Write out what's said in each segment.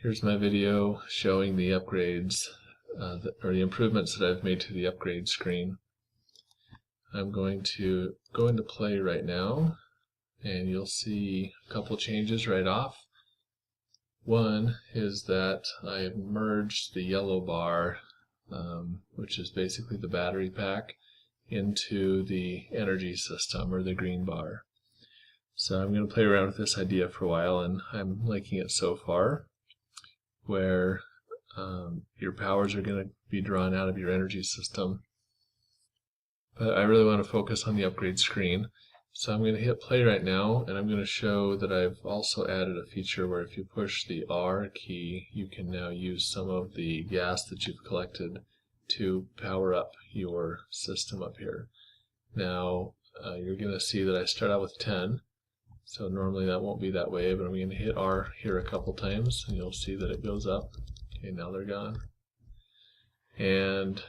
Here's my video showing the upgrades or the improvements that I've made to the upgrade screen. I'm going to go into play right now and you'll see a couple changes right off. One is that I merged the yellow bar, which is basically the battery pack, into the energy system, or the green bar. So I'm going to play around with this idea for a while, and I'm liking it so far, where your powers are going to be drawn out of your energy system. But I really want to focus on the upgrade screen. So I'm going to hit play right now, and I'm going to show that I've also added a feature where if you push the R key, you can now use some of the gas that you've collected to power up your system up here. Now you're going to see that I start out with 10. So normally that won't be that way, but I'm going to hit R here a couple times and you'll see that it goes up. Okay, now they're gone. And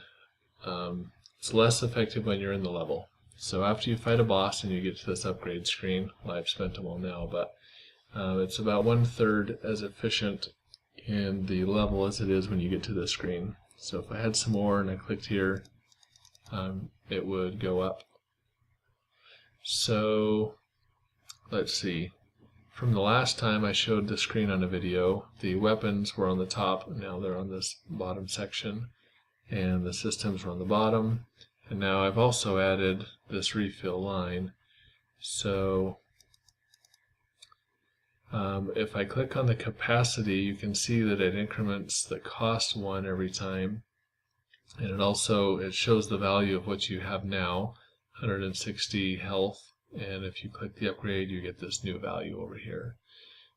it's less effective when you're in the level. So after you fight a boss and you get to this upgrade screen, well, I've spent them all now, but it's about 1/3 as efficient in the level as it is when you get to this screen. So if I had some more and I clicked here, it would go up. So let's see. From the last time I showed the screen on a video, the weapons were on the top, now they're on this bottom section, and the systems were on the bottom. And now I've also added this refill line. So if I click on the capacity, you can see that it increments the cost 1 every time, and it shows the value of what you have now, 160 health. And if you click the upgrade, you get this new value over here.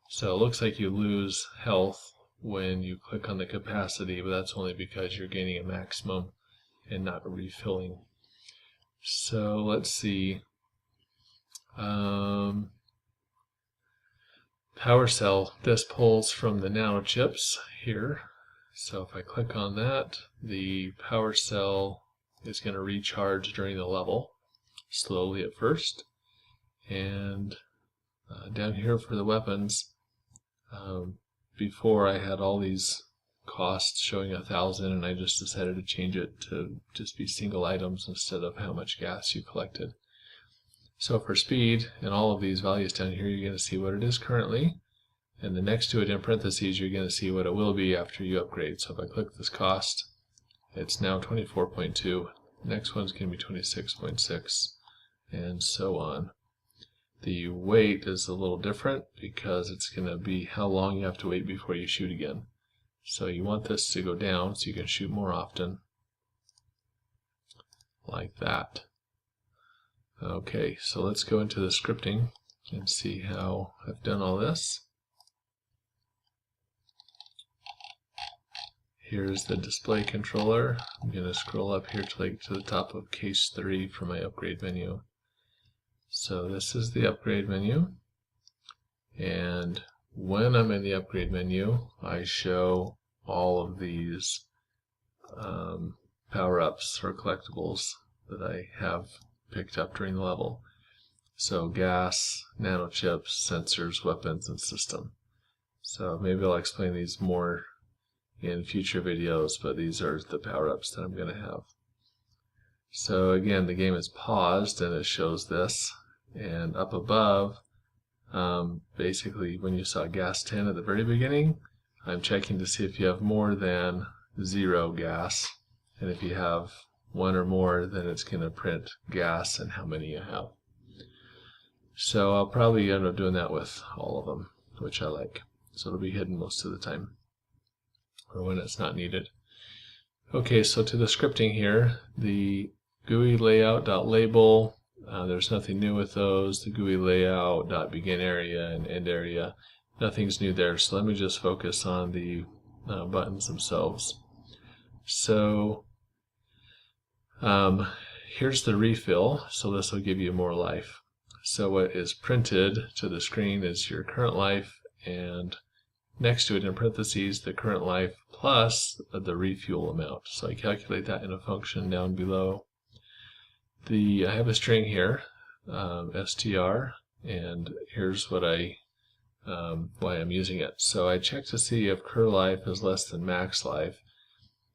So it looks like you lose health when you click on the capacity, but that's only because you're gaining a maximum and not refilling. So let's see. Power cell, this pulls from the nano chips here. So if I click on that, the power cell is going to recharge during the level, slowly at first. And down here for the weapons, before I had all these costs showing 1,000, and I just decided to change it to just be single items instead of how much gas you collected. So for speed, and all of these values down here, you're going to see what it is currently, and then next to it in parentheses you're going to see what it will be after you upgrade. So if I click this cost, it's now 24.2, next one's going to be 26.6, and so on. The wait is a little different because it's going to be how long you have to wait before you shoot again. So you want this to go down so you can shoot more often, like that. Okay, so let's go into the scripting and see how I've done all this. Here's the display controller. I'm going to scroll up here till I get to the top of case 3 for my upgrade menu. So this is the upgrade menu, and when I'm in the upgrade menu, I show all of these power-ups or collectibles that I have picked up during the level. So gas, nanochips, sensors, weapons, and system. So maybe I'll explain these more in future videos, but these are the power-ups that I'm going to have. So again, the game is paused and it shows this. And up above, basically when you saw gas 10 at the very beginning, I'm checking to see if you have more than 0 gas. And if you have 1 or more, then it's going to print gas and how many you have. So I'll probably end up doing that with all of them, which I like. So it'll be hidden most of the time, or when it's not needed. Okay, so to the scripting here, the GUI layout.label, there's nothing new with those. The GUI layout, .begin area and end area, nothing's new there. So let me just focus on the buttons themselves. So here's the refill, so this will give you more life. So what is printed to the screen is your current life, and next to it in parentheses the current life plus the refuel amount. So I calculate that in a function down below. I have a string here, str, and here's what I why I'm using it. So I check to see if cur life is less than max life.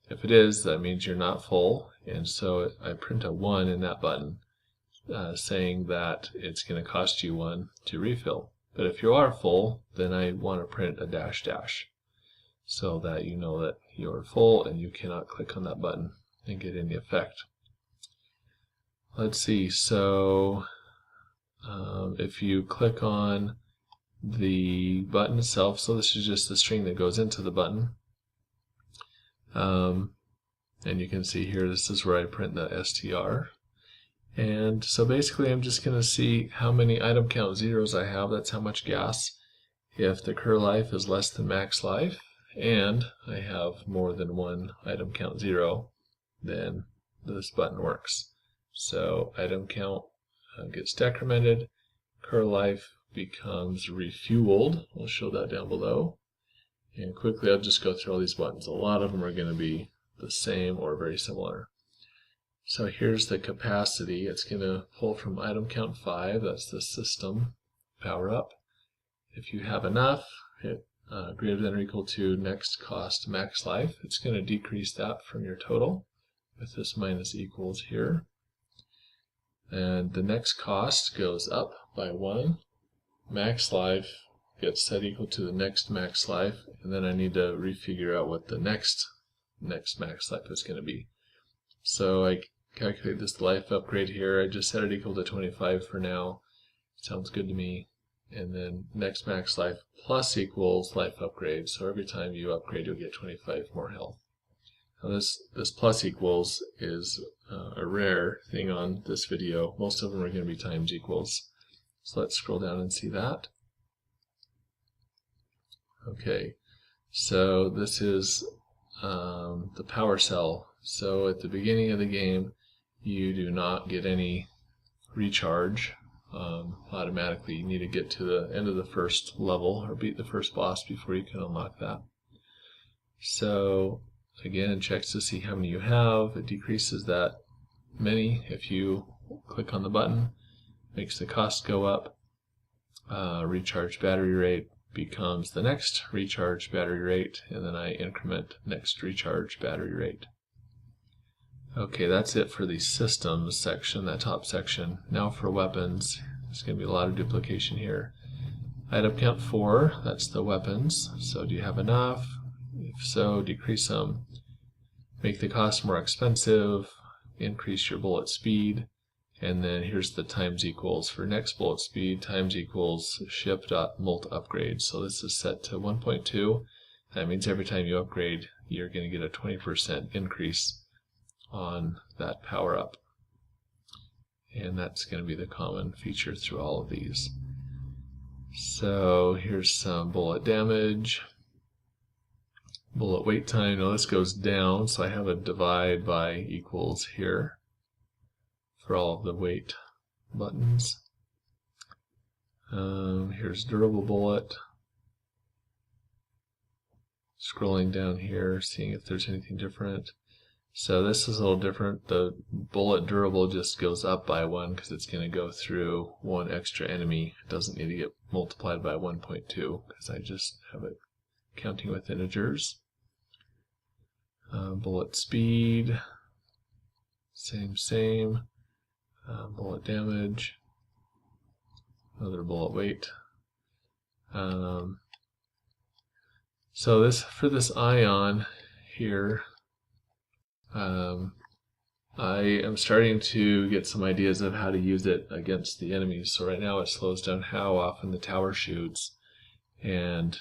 If it is, that means you're not full, and so I print a 1 in that button, saying that it's going to cost you 1 to refill. But if you are full, then I want to print a dash dash, so that you know that you're full and you cannot click on that button and get any effect. Let's see, so if you click on the button itself, so this is just the string that goes into the button, and you can see here this is where I print the str. And so basically I'm just going to see how many item count zeros I have. That's how much gas. If the cur life is less than max life and I have more than 1 item count 0, then this button works. So item count gets decremented, cur life becomes refueled. We'll show that down below. And quickly I'll just go through all these buttons. A lot of them are going to be the same or very similar. So here's the capacity. It's going to pull from item count 5, that's the system power up. If you have enough, hit greater than or equal to next cost max life. It's going to decrease that from your total with this minus equals here. And the next cost goes up by 1. Max life gets set equal to the next max life, and then I need to refigure out what the next max life is going to be. So I calculate this life upgrade here. I just set it equal to 25 for now. Sounds good to me. And then next max life plus equals life upgrade. So every time you upgrade, you'll get 25 more health. Now this plus equals is a rare thing on this video. Most of them are going to be times equals. So let's scroll down and see that. Okay, so this is the power cell. So at the beginning of the game, you do not get any recharge automatically. You need to get to the end of the first level or beat the first boss before you can unlock that. So again, it checks to see how many you have. It decreases that many if you click on the button. Makes the cost go up. Recharge battery rate becomes the next recharge battery rate, and then I increment next recharge battery rate. Okay, that's it for the systems section, that top section. Now for weapons, there's going to be a lot of duplication here. Item count 4, that's the weapons. So do you have enough? If so, decrease them. Make the cost more expensive, increase your bullet speed, and then here's the times equals for next bullet speed, times equals ship.mult upgrade. So this is set to 1.2. That means every time you upgrade, you're going to get a 20% increase on that power up, and that's going to be the common feature through all of these. So here's some bullet damage, bullet wait time. Now this goes down, so I have a divide by equals here for all of the wait buttons. Here's durable bullet. Scrolling down here, seeing if there's anything different. So this is a little different. The bullet durable just goes up by 1 because it's going to go through 1 extra enemy. It doesn't need to get multiplied by 1.2 because I just have it counting with integers. Bullet speed, same. Bullet damage, another bullet weight. So this for this ion here, I am starting to get some ideas of how to use it against the enemies. So right now it slows down how often the tower shoots, and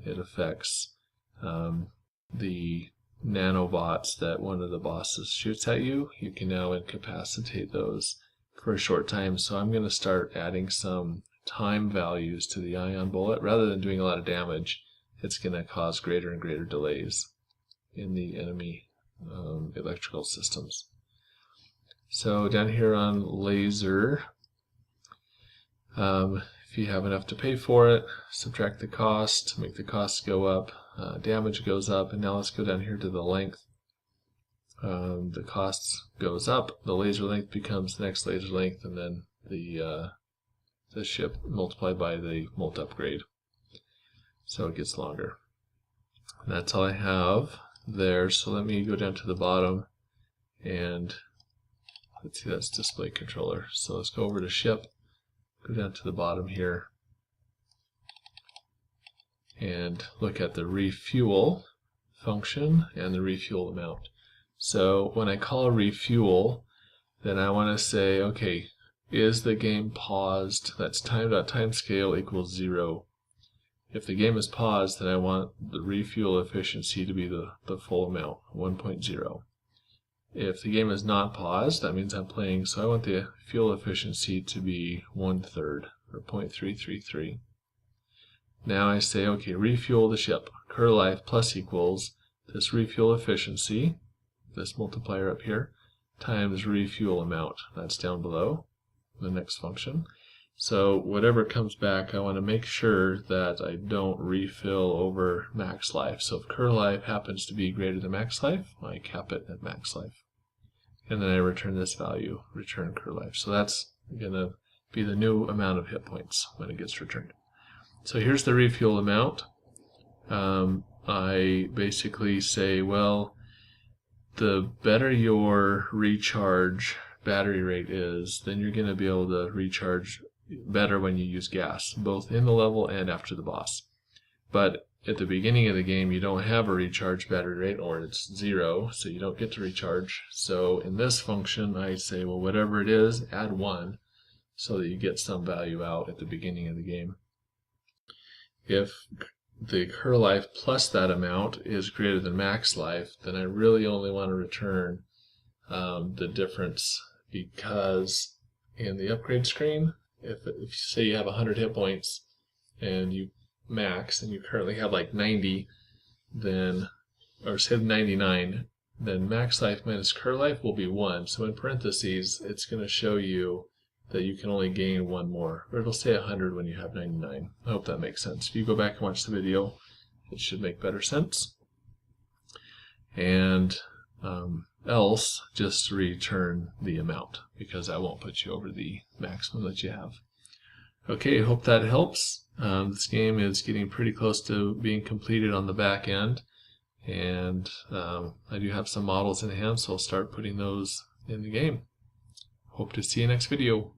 it affects the nanobots that one of the bosses shoots at you. You can now incapacitate those for a short time. So I'm going to start adding some time values to the ion bullet. Rather than doing a lot of damage, it's going to cause greater and greater delays in the enemy electrical systems. So down here on laser, if you have enough to pay for it, subtract the cost, make the cost go up, damage goes up, and now let's go down here to the length. The cost goes up, the laser length becomes the next laser length, and then the ship multiplied by the mult upgrade. so it gets longer. And that's all I have there. So let me go down to the bottom, and let's see, that's display controller. So let's go over to ship, go down to the bottom here, and look at the refuel function and the refuel amount. So when I call refuel, then I want to say, okay, is the game paused? That's time.timescale equals 0. If the game is paused, then I want the refuel efficiency to be the full amount, 1.0. If the game is not paused, that means I'm playing, so I want the fuel efficiency to be 1/3, or 0.333. Now I say, okay, refuel the ship, curl life plus equals this refuel efficiency, this multiplier up here, times refuel amount. That's down below, the next function. So whatever comes back, I want to make sure that I don't refill over max life. So if curl life happens to be greater than max life, I cap it at max life. And then I return this value, return curl life. So that's going to be the new amount of hit points when it gets returned. So here's the refuel amount. I basically say, well, the better your recharge battery rate is, then you're going to be able to recharge better when you use gas, both in the level and after the boss. But at the beginning of the game, you don't have a recharge battery rate, or it's 0, so you don't get to recharge. So in this function, I say, well, whatever it is, add 1, so that you get some value out at the beginning of the game. If the curl life plus that amount is greater than max life, then I really only want to return the difference, because in the upgrade screen, if you say you have 100 hit points and you max and you currently have like 90, then, or say 99, then max life minus curl life will be 1. So in parentheses, it's going to show you that you can only gain 1 more, or it'll say 100 when you have 99. I hope that makes sense. If you go back and watch the video, it should make better sense. And else, just return the amount, because that won't put you over the maximum that you have. Okay, I hope that helps. This game is getting pretty close to being completed on the back end, and I do have some models in hand, so I'll start putting those in the game. Hope to see you next video.